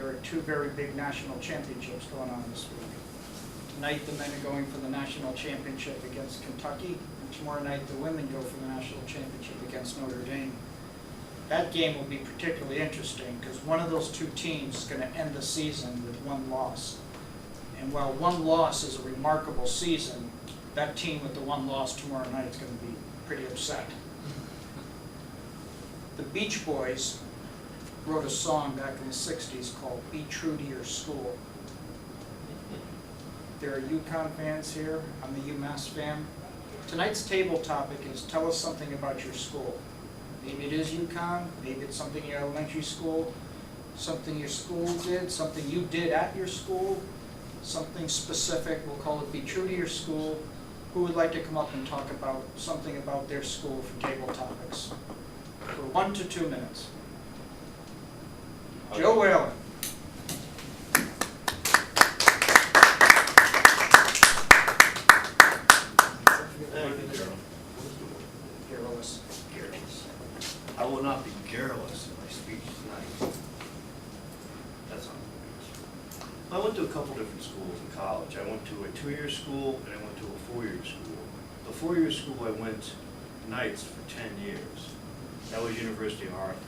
there are two very big national championships going on this week. Tonight, the men are going for the national championship against Kentucky, and tomorrow night, the women go for the national championship against Notre Dame. That game will be particularly interesting because one of those two teams is going to end the season with one loss. And while one loss is a remarkable season, that team with the one loss tomorrow night is going to be pretty upset. The Beach Boys wrote a song back in the 60s called Be True to Your School. There are UConn fans here. I'm a UMass fan. Tonight's table topic is tell us something about your school. Maybe it is UConn, maybe it's something in your elementary school, something your school did, something you did at your school, something specific. We'll call it Be True to Your School. Who would like to come up and talk about something about their school for table topics? For 1 to 2 minutes. Joe Whalen. Garrulous. I will not be garrulous in my speech tonight. That's not good. I went to a couple different schools in college. I went to a 2-year school and I went to a 4-year school. The 4-year school I went nights for 10 years. That was University of Hartford.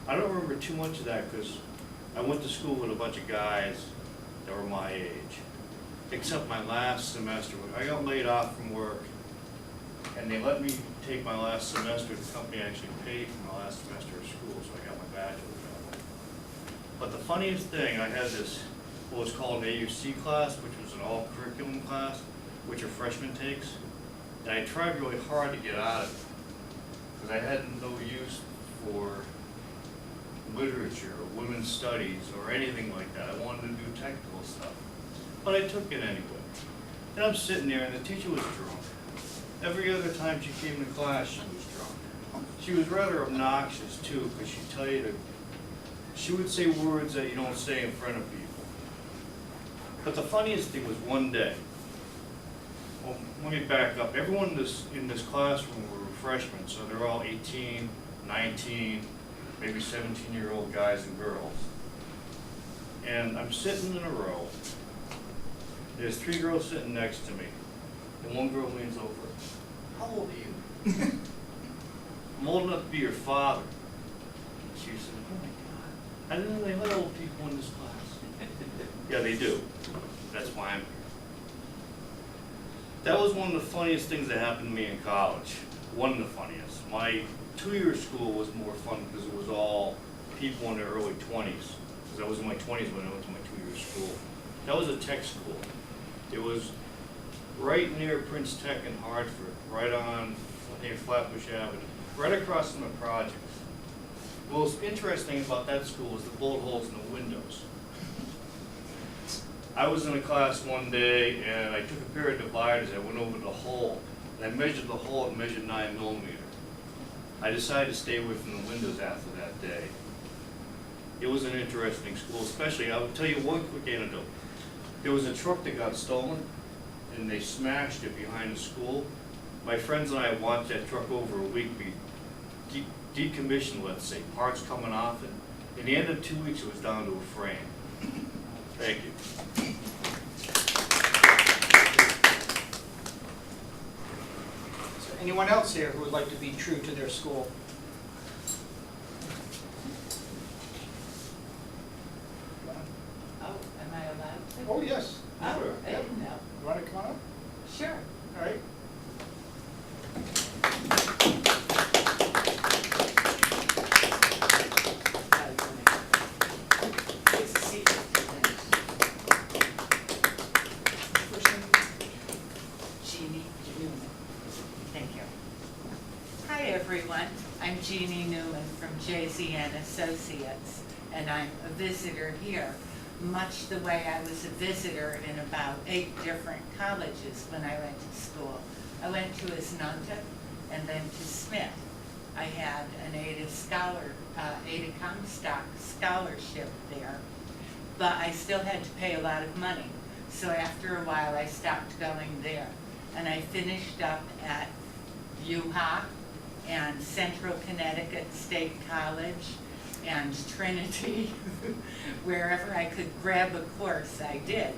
I don't remember too much of that because I went to school with a bunch of guys that were my age. Except my last semester. I got laid off from work and they let me take my last semester. The company actually paid for my last semester of school, so I got my bachelor's out. But the funniest thing, I had this, what was called an AUC class, which was an all-curriculum class, which a freshman takes. And I tried really hard to get out of it, because I had no use for literature or women's studies or anything like that. I wanted to do technical stuff. But I took it anyway. And I'm sitting there, and the teacher was drunk. Every other time she came to class, she was drunk. She was rather obnoxious, too, because she'd tell you she would say words that you don't say in front of people. But the funniest thing was one day, well, let me back up. Everyone in this classroom were freshmen, so they're all 18, 19, maybe 17-year-old guys and girls. And I'm sitting in a row. There's 3 girls sitting next to me, and one girl leans over. How old are you? I'm old enough to be your father. She said, oh my God, I didn't know they let old people in this class. Yeah, they do. That's why I'm here. That was one of the funniest things that happened to me in college. One of the funniest. My 2-year school was more fun because it was all people in their early 20s. Because I was in my 20s when I went to my 2-year school. That was a tech school. It was right near Prince Tech in Hartford, right on near Flatbush Avenue, right across from the projects. What was interesting about that school was the bullet holes in the windows. I was in a class one day and I took a pair of dividers, I went over the hole, and I measured the hole and measured 9mm. I decided to stay away from the windows after that day. It was an interesting school, especially, I will tell you one quick anecdote. There was a truck that got stolen, and they smashed it behind the school. My friends and I watched that truck over a week be decommissioned, let's say, parts coming off it. In the end of 2 weeks, it was down to a frame. Thank you. Is there anyone else here who would like to be true to their school? Oh, am I allowed to? Oh, yes. Oh, Sure. I Yep. didn't know. You want to come on up? Sure. All right. It's a secret. First name? Jeannie Newman. Thank you. Hi, everyone. I'm Jeannie Newman from JZN Associates, and I'm a visitor here, much the way I was a visitor in about 8 different colleges when I went to school. I went to Asnuntuck and then to Smith. I had an Ada Comstock scholarship there, but I still had to pay a lot of money. So after a while, I stopped going there. And I finished up at UHA and Central Connecticut State College and Trinity, wherever I could grab a course, I did.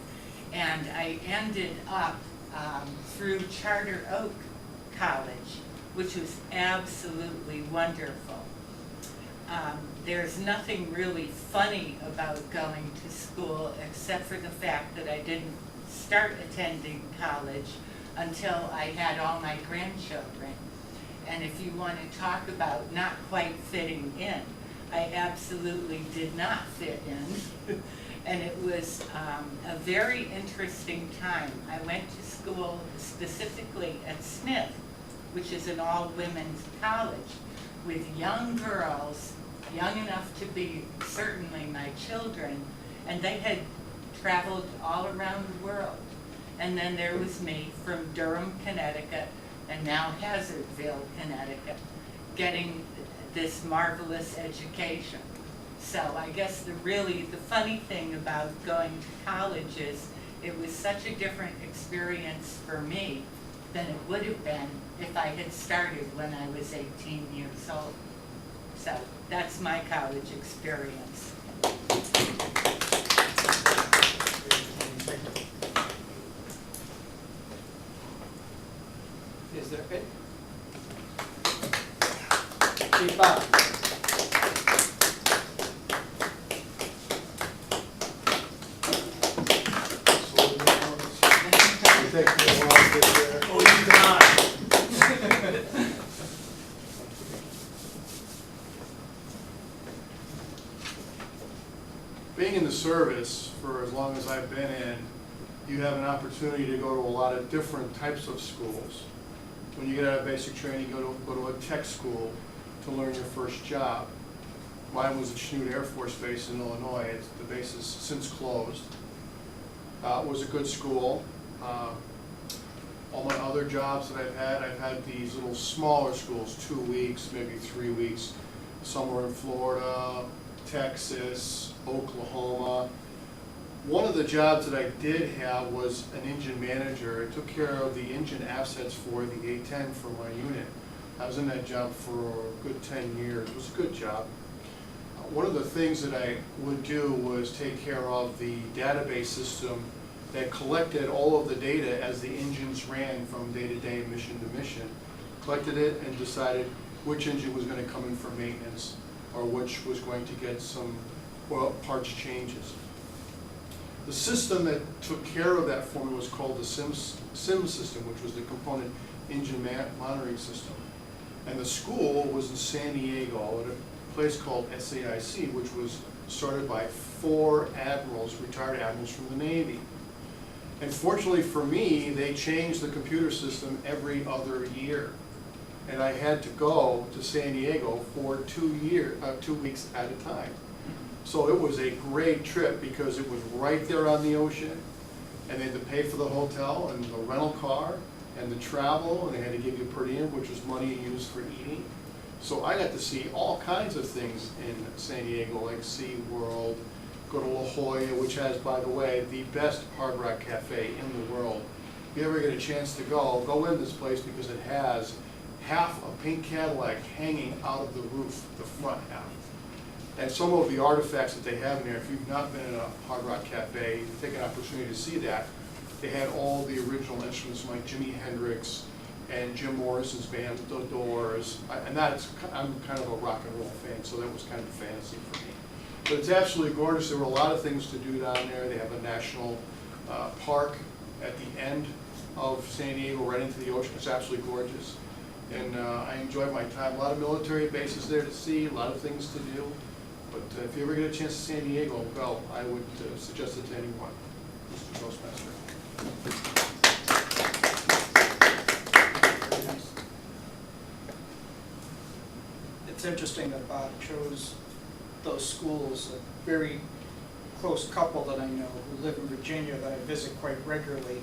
And I ended up through Charter Oak College, which was absolutely wonderful. There's nothing really funny about going to school except for the fact that I didn't start attending college until I had all my grandchildren. And if you want to talk about not quite fitting in, I absolutely did not fit in. And it was a very interesting time. I went to school specifically at Smith, which is an all-women's college, with young girls, young enough to be certainly my children, and they had traveled all around the world. And then there was me from Durham, Connecticut, and now Hazardville, Connecticut, getting this marvelous education. So I guess the funny thing about going to college is it was such a different experience for me than it would have been if I had started when I was 18 years old. So that's my college experience. Is there it? Keep up. Oh, you cannot. Being in the service for as long as I've been in, you have an opportunity to go to a lot of different types of schools. When you get out of basic training, you go to a tech school to learn your first job. Mine was at Schnute Air Force Base in Illinois. The base has since closed. It was a good school. All my other jobs that I've had these little smaller schools, 2 weeks, maybe 3 weeks, somewhere in Florida, Texas, Oklahoma. One of the jobs that I did have was an engine manager. I took care of the engine assets for the A-10 for my unit. I was in that job for a good 10 years. It was a good job. One of the things that I would do was take care of the database system that collected all of the data as the engines ran from day to day, mission to mission. Collected it and decided which engine was going to come in for maintenance or which was going to get some oil parts changes. The system that took care of that for me was called the SIM system, which was the component engine monitoring system. And the school was in San Diego at a place called SAIC, which was started by 4 admirals, retired admirals from the Navy. And fortunately for me, they changed the computer system every other year. And I had to go to San Diego for 2 weeks at a time. So it was a great trip because it was right there on the ocean, and they had to pay for the hotel and the rental car and the travel, and they had to give you per diem, which was money used for eating. So I got to see all kinds of things in San Diego, like SeaWorld, go to La Jolla, which has, by the way, the best Hard Rock Cafe in the world. If you ever get a chance to go in this place because it has half a pink Cadillac hanging out of the roof, the front half. And some of the artifacts that they have in there, if you've not been in a Hard Rock Cafe, take an opportunity to see that. They had all the original instruments like Jimi Hendrix and Jim Morrison's band, The Doors. I'm kind of a rock and roll fan, so that was kind of a fantasy for me. But it's absolutely gorgeous. There were a lot of things to do down there. They have a national park at the end of San Diego, right into the ocean. It's absolutely gorgeous. And I enjoyed my time. A lot of military bases there to see, a lot of things to do. But if you ever get a chance to San Diego, go. I would suggest it to anyone, Mr. Toastmaster. It's interesting that Bob chose those schools. A very close couple that I know who live in Virginia that I visit quite regularly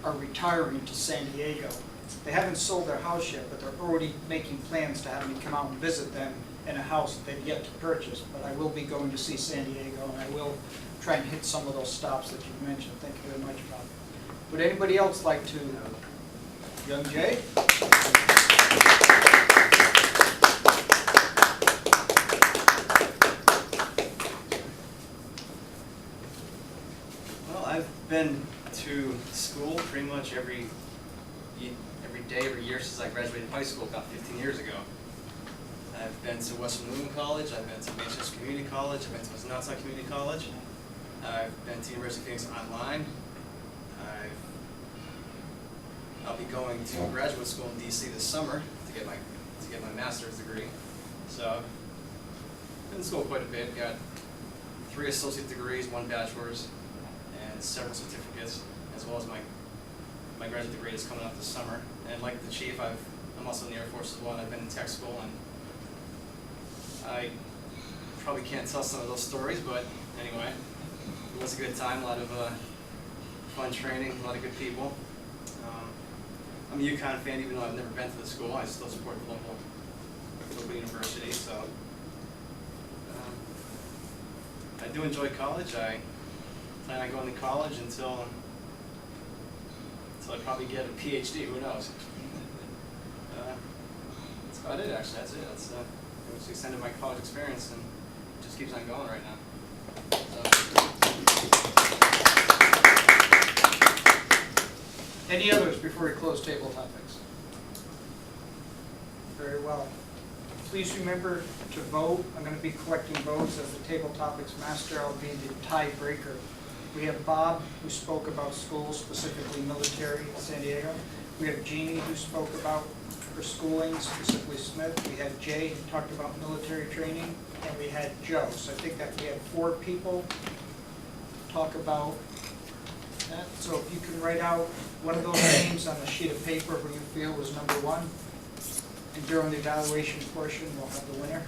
are retiring to San Diego. They haven't sold their house yet, but they're already making plans to have me come out and visit them in a house that they've yet to purchase. But I will be going to see San Diego, and I will try and hit some of those stops that you mentioned. Thank you very much, Bob. Would anybody else like to? Young Jay? I've been to school pretty much every day, every year since I graduated high school about 15 years ago. I've been to Western New England College, I've been to Manchester Community College, I've been to Wisconsin Community College, I've been to University of Phoenix online. I'll be going to graduate school in DC this summer to get my master's degree. So I've been to school quite a bit. Got 3 associate degrees, 1 bachelor's, and several certificates, as well as my graduate degree is coming up this summer. And like the chief, I'm also in the Air Force as well, and I've been in tech school, and I probably can't tell some of those stories, but anyway, it was a good time, a lot of fun training, a lot of good people. I'm a UConn fan, even though I've never been to the school. I still support the local university, so I do enjoy college. I plan on going to college until I probably get a PhD. Who knows? That's about it, actually. That's it. That's pretty much the extent of my college experience, and it just keeps on going right now. Any others before we close table topics? Very well. Please remember to vote. I'm going to be collecting votes as the table topics master. I'll be the tiebreaker. We have Bob, who spoke about schools, specifically military in San Diego. We have Jeannie, who spoke about her schooling, specifically Smith. We had Jay, who talked about military training. And we had Joe. So I think that we had 4 people talk about that. So if you can write out one of those names on a sheet of paper who you feel was number 1. And during the evaluation portion, we'll have the winner.